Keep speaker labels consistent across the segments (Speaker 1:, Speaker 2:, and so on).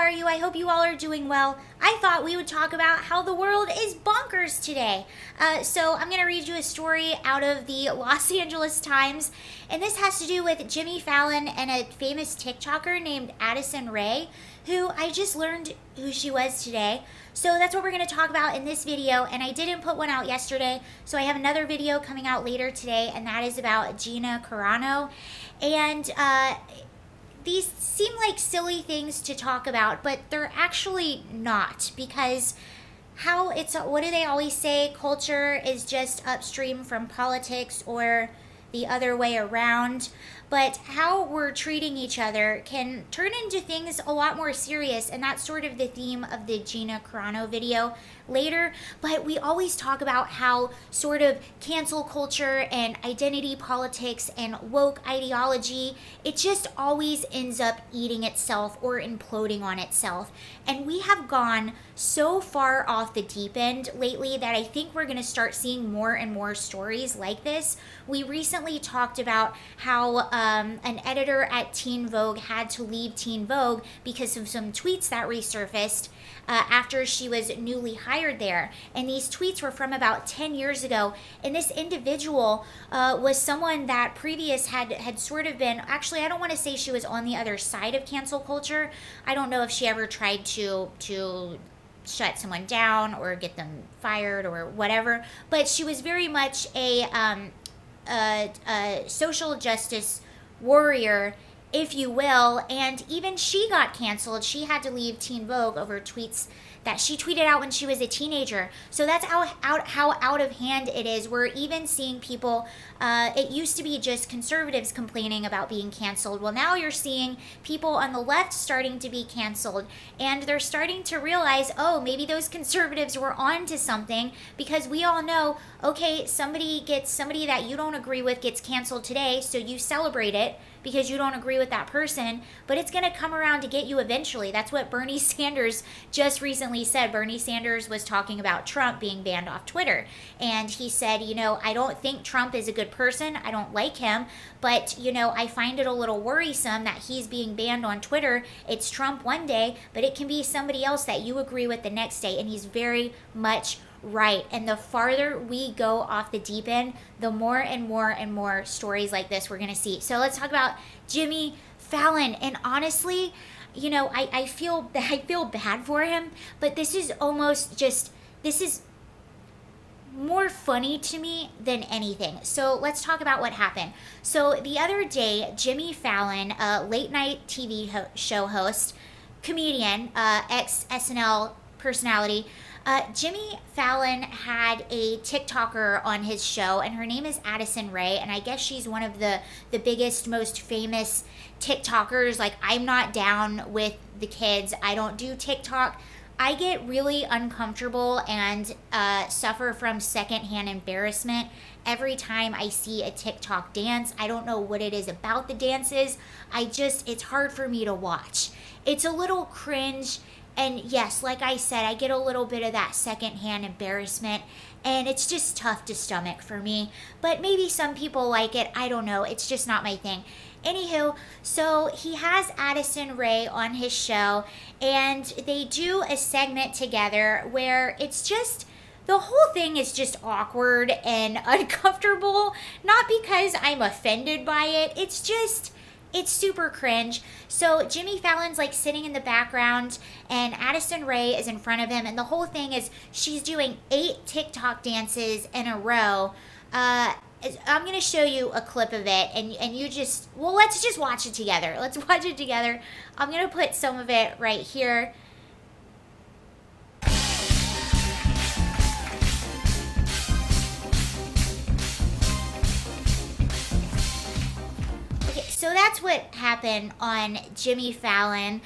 Speaker 1: are you? I hope you all are doing well. I thought we would talk about how the world is bonkers today. So I'm going to read you a story out of the Los Angeles Times, and this has to do with Jimmy Fallon and a famous TikToker named Addison Rae, who I just learned who she was today. So that's what we're going to talk about in this video, and I didn't put one out yesterday, so I have another video coming out later today, and that is about Gina Carano. And these seem like silly things to talk about, but they're actually not, because what do they always say? Culture is just upstream from politics, or the other way around. But how we're treating each other can turn into things a lot more serious, and that's sort of the theme of the Gina Carano video later. But we always talk about how sort of cancel culture and identity politics and woke ideology, it just always ends up eating itself or imploding on itself. And we have gone so far off the deep end lately that I think we're going to start seeing more and more stories like this. We recently talked about how an editor at Teen Vogue had to leave Teen Vogue because of some tweets that resurfaced after she was newly hired there. And these tweets were from about 10 years ago. And this individual was someone that previous had sort of been, actually, I don't want to say she was on the other side of cancel culture. I don't know if she ever tried to shut someone down or get them fired or whatever. But she was very much a social justice warrior, if you will, and even she got canceled. She had to leave Teen Vogue over tweets that she tweeted out when she was a teenager. So that's how out of hand it is. We're even seeing people, it used to be just conservatives complaining about being canceled. Well, now you're seeing people on the left starting to be canceled, and they're starting to realize, oh, maybe those conservatives were on to something, because we all know, okay, somebody that you don't agree with gets canceled today, so you celebrate it because you don't agree with that person, but it's going to come around to get you eventually. That's what Bernie Sanders just recently said. Bernie Sanders was talking about Trump being banned off Twitter, and he said, I don't think Trump is a good person. I don't like him, but, I find it a little worrisome that he's being banned on Twitter. It's Trump one day, but it can be somebody else that you agree with the next day, and he's very much right. And the farther we go off the deep end, the more and more and more stories like this we're going to see. So let's talk about Jimmy Fallon. And honestly, I feel bad for him, but this is more funny to me than anything. So let's talk about what happened. So the other day, Jimmy Fallon, a late night TV show host, comedian, ex-SNL personality, Jimmy Fallon had a TikToker on his show, and her name is Addison Rae, and I guess she's one of the biggest, most famous TikTokers. Like, I'm not down with the kids. I don't do TikTok. I get really uncomfortable and suffer from secondhand embarrassment every time I see a TikTok dance. I don't know what it is about the dances. It's hard for me to watch. It's a little cringe. And yes, like I said, I get a little bit of that secondhand embarrassment, and it's just tough to stomach for me. But maybe some people like it. I don't know. It's just not my thing. Anywho, so he has Addison Rae on his show, and they do a segment together where it's just, the whole thing is just awkward and uncomfortable. Not because I'm offended by it. It's super cringe. So Jimmy Fallon's like sitting in the background, and Addison Rae is in front of him, and the whole thing is she's doing 8 TikTok dances in a row. I'm going to show you a clip of it, and let's just watch it together. Let's watch it together. I'm going to put some of it right here. So that's what happened on Jimmy Fallon.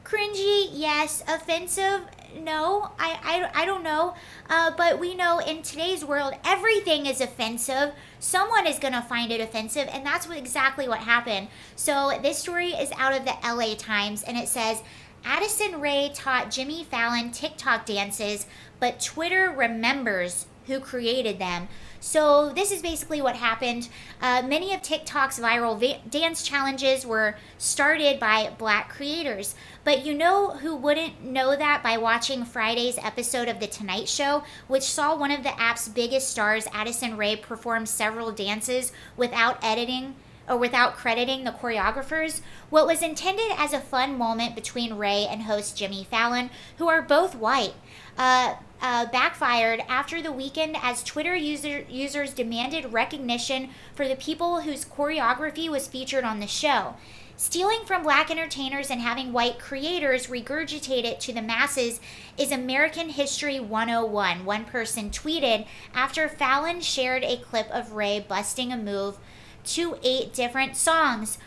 Speaker 1: Cringy, yes. Offensive, no. I don't know. But we know in today's world, everything is offensive. Someone is going to find it offensive, and that's exactly what happened. So this story is out of the LA Times, and it says, Addison Rae taught Jimmy Fallon TikTok dances, but Twitter remembers who created them. So this is basically what happened. Many of TikTok's viral dance challenges were started by Black creators. But you know who wouldn't know that by watching Friday's episode of The Tonight Show, which saw one of the app's biggest stars, Addison Rae, perform several dances without editing or without crediting the choreographers? What was intended as a fun moment between Rae and host Jimmy Fallon, who are both white, backfired after the weekend as Twitter users demanded recognition for the people whose choreography was featured on the show. Stealing from Black entertainers and having white creators regurgitate it to the masses is American History 101, one person tweeted after Fallon shared a clip of Rae busting a move to 8 different songs.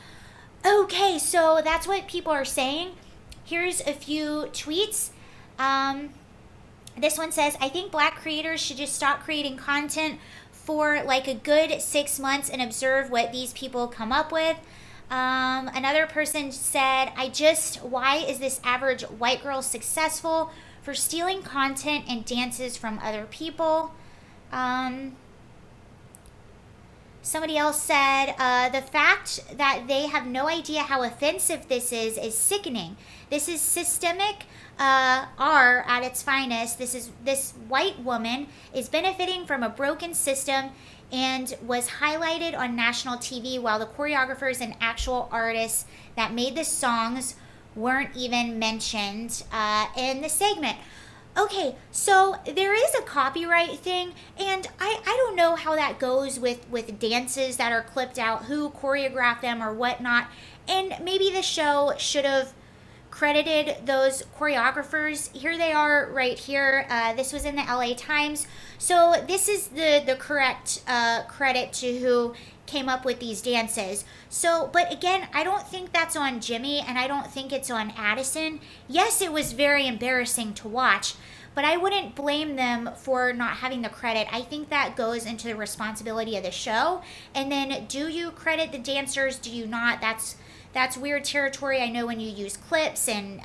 Speaker 1: Okay, so that's what people are saying. Here's a few tweets. This one says, I think Black creators should just stop creating content for like a good 6 months and observe what these people come up with. Another person said, why is this average white girl successful for stealing content and dances from other people? Somebody else said, the fact that they have no idea how offensive this is sickening. This is systemic R at its finest. This white woman is benefiting from a broken system and was highlighted on national TV while the choreographers and actual artists that made the songs weren't even mentioned in the segment. Okay, so there is a copyright thing, and I don't know how that goes with dances that are clipped out, who choreographed them or whatnot, and maybe the show should have credited those choreographers. Here they are right here. This was in the LA Times. So this is the correct credit to who came up with these dances. So, but again, I don't think that's on Jimmy, and I don't think it's on Addison. Yes, it was very embarrassing to watch, but I wouldn't blame them for not having the credit. I think that goes into the responsibility of the show. And then, do you credit the dancers? Do you not? That's weird territory. I know when you use clips and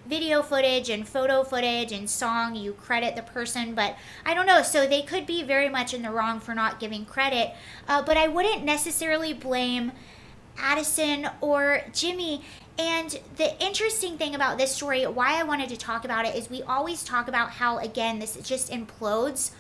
Speaker 1: video footage and photo footage and song, you credit the person, but I don't know. So they could be very much in the wrong for not giving credit, but I wouldn't necessarily blame Addison or Jimmy. And the interesting thing about this story, why I wanted to talk about it, is we always talk about how, again, this just implodes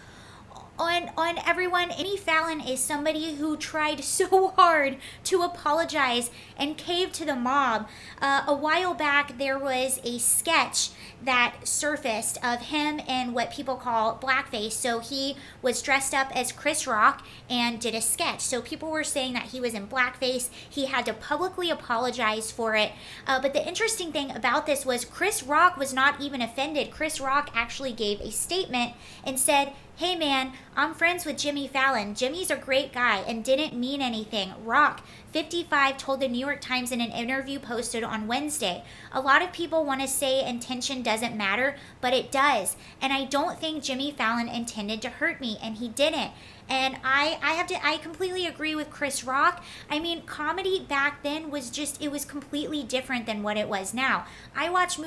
Speaker 1: on everyone. Jimmy Fallon is somebody who tried so hard to apologize and cave to the mob. A while back, there was a sketch that surfaced of him in what people call blackface. So he was dressed up as Chris Rock and did a sketch. So people were saying that he was in blackface. He had to publicly apologize for it. But the interesting thing about this was Chris Rock was not even offended. Chris Rock actually gave a statement and said, hey man, I'm friends with Jimmy Fallon. Jimmy's a great guy and didn't mean anything. Rock, 55, told the New York Times in an interview posted on Wednesday. A lot of people want to say intention doesn't matter, but it does. And I don't think Jimmy Fallon intended to hurt me, and he didn't. And I completely agree with Chris Rock. I mean, comedy back then was it was completely different than what it was now. I watch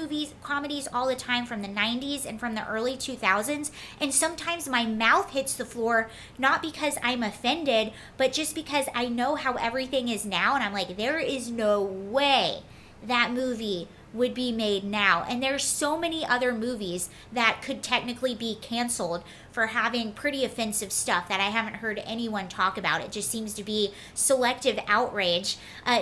Speaker 1: comedies all the time from the 90s and from the early 2000s, and sometimes my mouth hits the floor, not because I'm offended, but just because I know how everything is now, and I'm like, there is no way that movie would be made now. And there's so many other movies that could technically be canceled for having pretty offensive stuff that I haven't heard anyone talk about. It just seems to be selective outrage.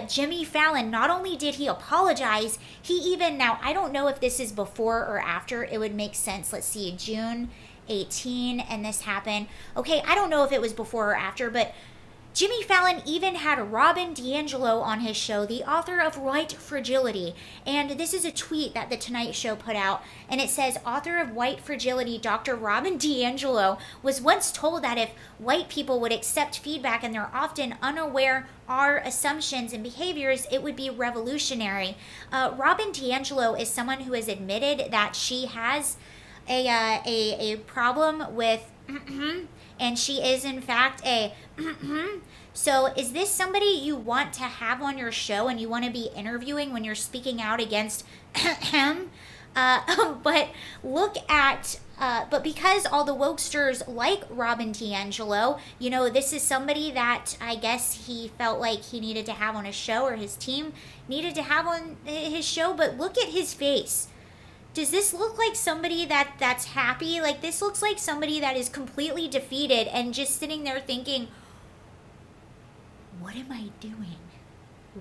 Speaker 1: Jimmy Fallon, not only did he apologize, he even, now I don't know if this is before or after, it would make sense. Let's see, June 18, and this happened. Okay, I don't know if it was before or after, but Jimmy Fallon even had Robin DiAngelo on his show, the author of White Fragility. And this is a tweet that The Tonight Show put out. And it says, author of White Fragility, Dr. Robin DiAngelo, was once told that if white people would accept feedback and they're often unaware our assumptions and behaviors, it would be revolutionary. Robin DiAngelo is someone who has admitted that she has a problem with and she is in fact a so is this somebody you want to have on your show and you want to be interviewing when you're speaking out against him? But look at but because all the wokesters like Robin DiAngelo, this is somebody that I guess he felt like he needed to have on his show, or his team needed to have on his show. But look at his face. Does this look like somebody that's happy? Like, this looks like somebody that is completely defeated and just sitting there thinking, what am I doing?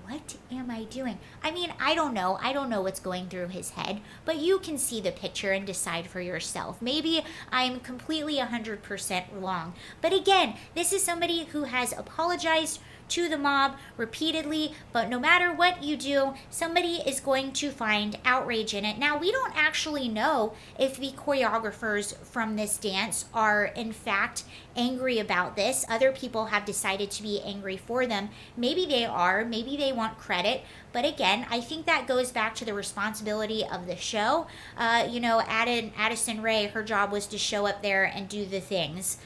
Speaker 1: What am I doing? I mean, I don't know. I don't know what's going through his head, but you can see the picture and decide for yourself. Maybe I'm completely 100% wrong. But again, this is somebody who has apologized to the mob repeatedly, but no matter what you do, somebody is going to find outrage in it. Now, we don't actually know if the choreographers from this dance are in fact angry about this. Other people have decided to be angry for them. Maybe they are, maybe they want credit, but again, I think that goes back to the responsibility of the show. Addison Rae, her job was to show up there and do the things.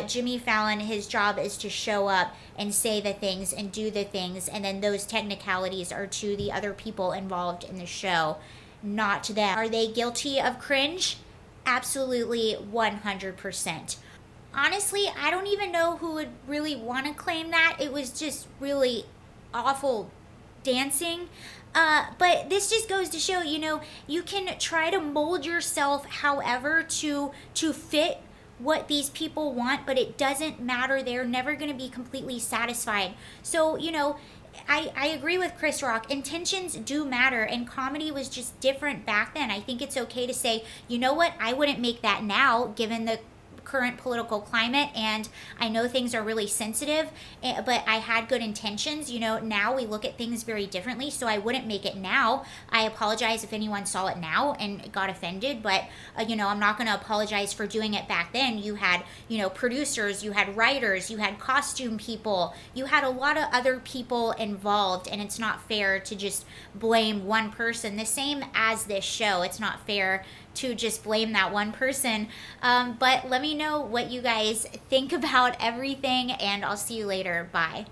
Speaker 1: Jimmy Fallon, his job is to show up and say the things and do the things, and then those technicalities are to the other people involved in the show, not to them. Are they guilty of cringe? Absolutely 100%. Honestly, I don't even know who would really want to claim that. It was just really awful dancing. But this just goes to show, you can try to mold yourself however to fit what these people want, but it doesn't matter. They're never going to be completely satisfied. So, I agree with Chris Rock. Intentions do matter, and comedy was just different back then. I think it's okay to say, you know what, I wouldn't make that now given the current political climate, and I know things are really sensitive, but I had good intentions. Now we look at things very differently, so I wouldn't make it now. I apologize if anyone saw it now and got offended, but I'm not going to apologize for doing it back then. You had producers, you had writers, you had costume people, you had a lot of other people involved, and it's not fair to just blame one person. The same as this show, it's not fair to just blame that one person. But let me know what you guys think about everything, and I'll see you later. Bye.